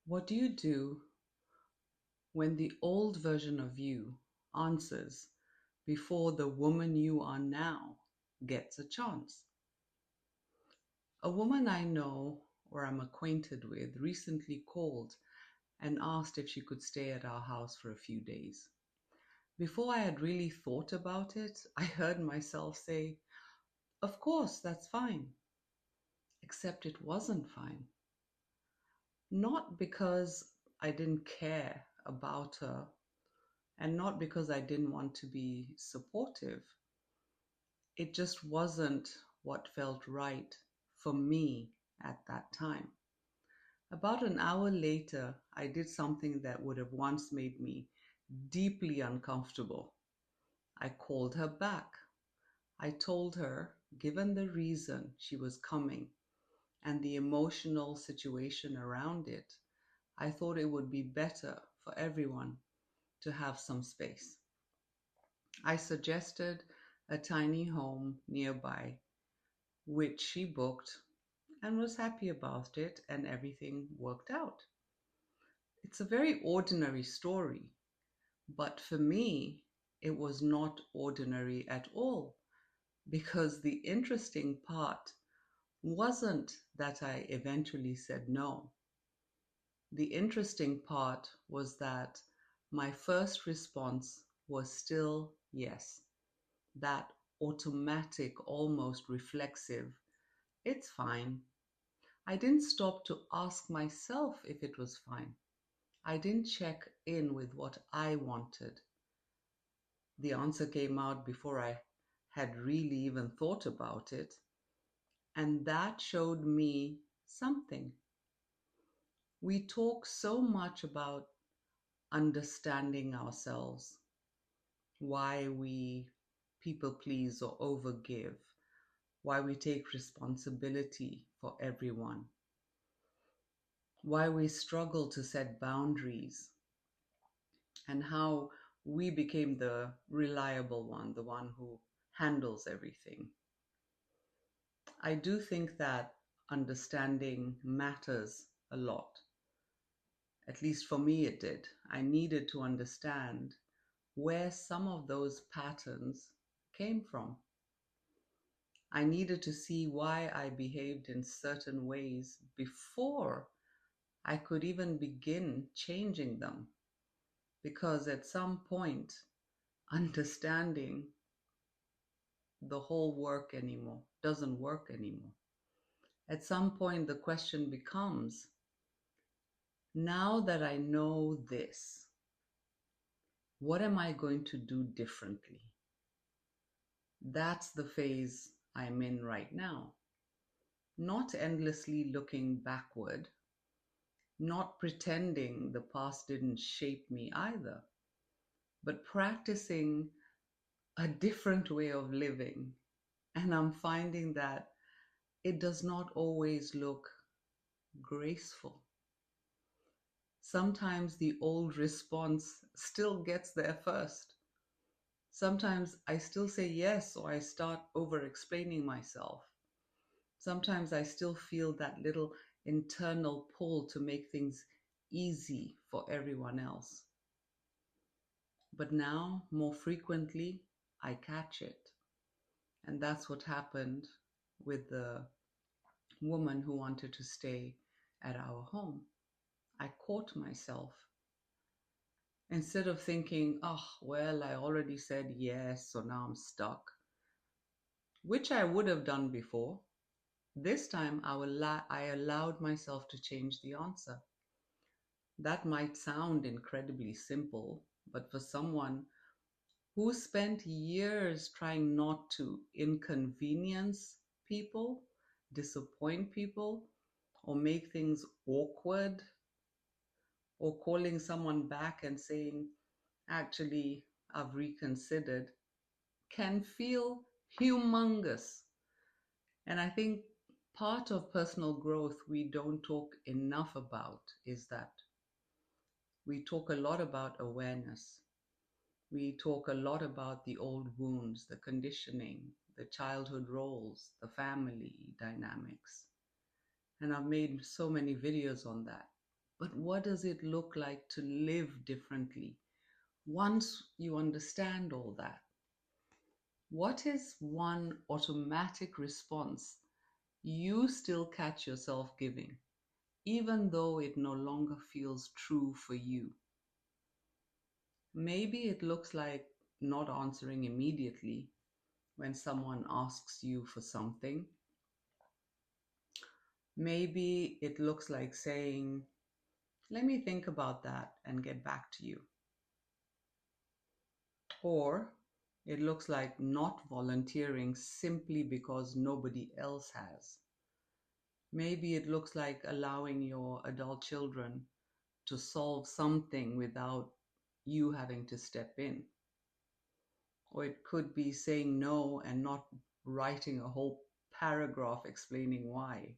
What do you do when the old version of you answers before the woman you are now gets a chance? A woman I know or am acquainted with recently called and asked if she could stay at our house for a few days. Before I had really thought about it, I heard myself say, "Of course, that's fine." Except it wasn't fine. Not because I didn't care about her and not because I didn't want to be supportive. It just wasn't what felt right for me at that time. About an hour later, I did something that would have once made me deeply uncomfortable. I called her back. I told her, given the reason she was coming and the emotional situation around it, I thought it would be better for everyone to have some space. I suggested a tiny home nearby, which she booked and was happy about it, and everything worked out. It's a very ordinary story, but for me, it was not ordinary at all because the interesting part wasn't that I eventually said no. The interesting part was that my first response was still yes, that automatic, almost reflexive, "It's fine." I didn't stop to ask myself if it was fine. I didn't check in with what I wanted. The answer came out before I had really even thought about it, and that showed me something. We talk so much about understanding ourselves, why we people please or overgive, why we take responsibility for everyone, why we struggle to set boundaries, and how we became the reliable one, the one who handles everything. I do think that understanding matters a lot. At least for me, it did. I needed to understand where some of those patterns came from. I needed to see why I behaved in certain ways before I could even begin changing them. Because at some point, understanding the whole work anymore doesn't work anymore. At some point, the question becomes, now that I know this, what am I going to do differently? That's the phase I'm in right now. Not endlessly looking backward, not pretending the past didn't shape me either, but practicing a different way of living. And I'm finding that it does not always look graceful. Sometimes the old response still gets there first. Sometimes I still say yes, or I start over explaining myself. Sometimes I still feel that little internal pull to make things easy for everyone else. But now, more frequently, I catch it. And that's what happened with the woman who wanted to stay at our home. I caught myself. Instead of thinking, oh, well, I already said yes, so now I'm stuck, which I would have done before, this time I allowed myself to change the answer. That might sound incredibly simple, but for someone who spent years trying not to inconvenience people, disappoint people, or make things awkward, or calling someone back and saying, actually, I've reconsidered, can feel humongous. And I think part of personal growth we don't talk enough about is that we talk a lot about awareness. We talk a lot about the old wounds, the conditioning, the childhood roles, the family dynamics. And I've made so many videos on that. But what does it look like to live differently once you understand all that? What is one automatic response you still catch yourself giving, even though it no longer feels true for you? Maybe it looks like not answering immediately when someone asks you for something. Maybe it looks like saying, let me think about that and get back to you. Or it looks like not volunteering simply because nobody else has. Maybe it looks like allowing your adult children to solve something without you having to step in. Or it could be saying no and not writing a whole paragraph explaining why.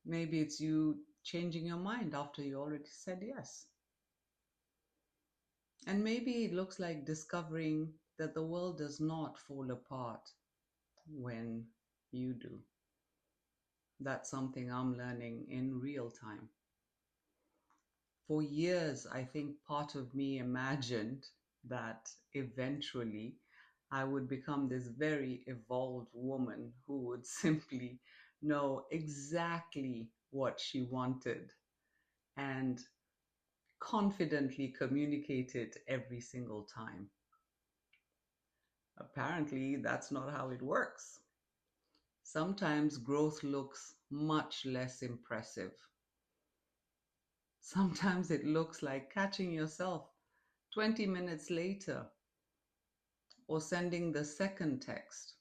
Maybe it's you changing your mind after you already said yes. And maybe it looks like discovering that the world does not fall apart when you do. That's something I'm learning in real time. For years, I think part of me imagined that eventually I would become this very evolved woman who would simply know exactly what she wanted and confidently communicate it every single time. Apparently, that's not how it works. Sometimes growth looks much less impressive. Sometimes it looks like catching yourself 20 minutes later or sending the second text.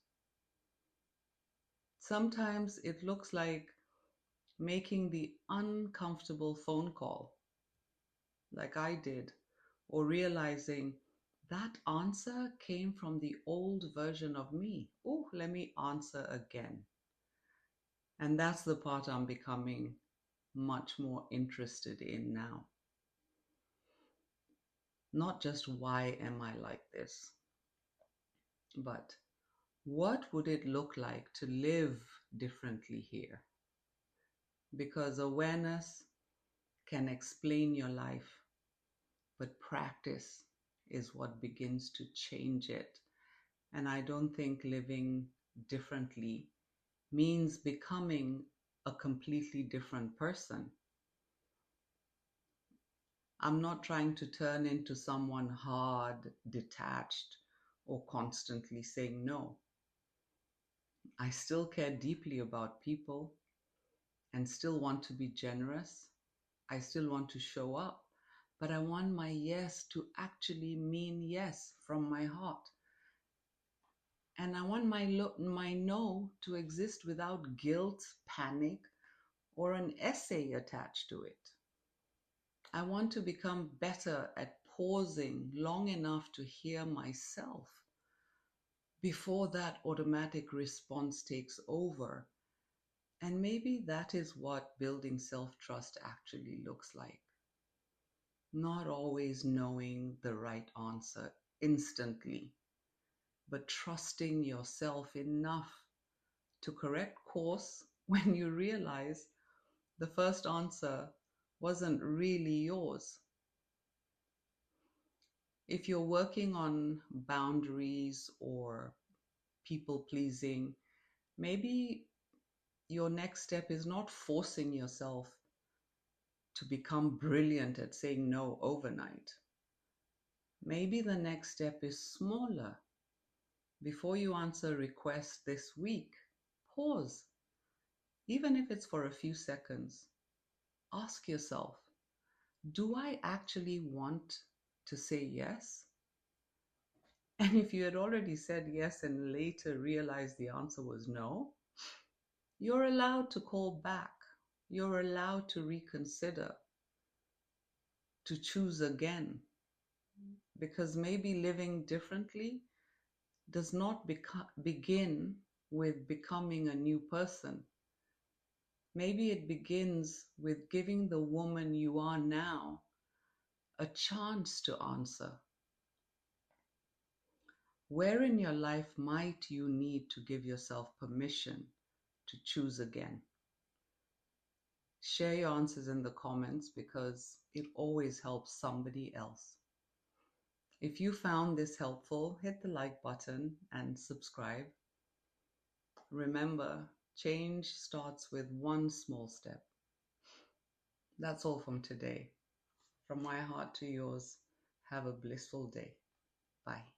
Sometimes it looks like making the uncomfortable phone call, like I did, or realizing that answer came from the old version of me. Oh, let me answer again. And that's the part I'm becoming much more interested in now. Not just why am I like this, but what would it look like to live differently here? Because awareness can explain your life, but practice is what begins to change it. And I don't think living differently means becoming a completely different person. I'm not trying to turn into someone hard, detached, or constantly saying no. I still care deeply about people and still want to be generous. I still want to show up, but I want my yes to actually mean yes from my heart. And I want my no to exist without guilt, panic, or an essay attached to it. I want to become better at pausing long enough to hear myself before that automatic response takes over. And maybe that is what building self trust actually looks like. Not always knowing the right answer instantly, but trusting yourself enough to correct course when you realize the first answer wasn't really yours. If you're working on boundaries or people pleasing, maybe your next step is not forcing yourself to become brilliant at saying no overnight. Maybe the next step is smaller. Before you answer a request this week, pause, even if it's for a few seconds. Ask yourself, do I actually want to say yes? And if you had already said yes and later realized the answer was no, you're allowed to call back. You're allowed to reconsider, to choose again, because maybe living differently does not begin with becoming a new person. Maybe it begins with giving the woman you are now a chance to answer. Where in your life might you need to give yourself permission to choose again? Share your answers in the comments because it always helps somebody else. If you found this helpful, hit the like button and subscribe. Remember, change starts with one small step. That's all from today. From my heart to yours, have a blissful day. Bye.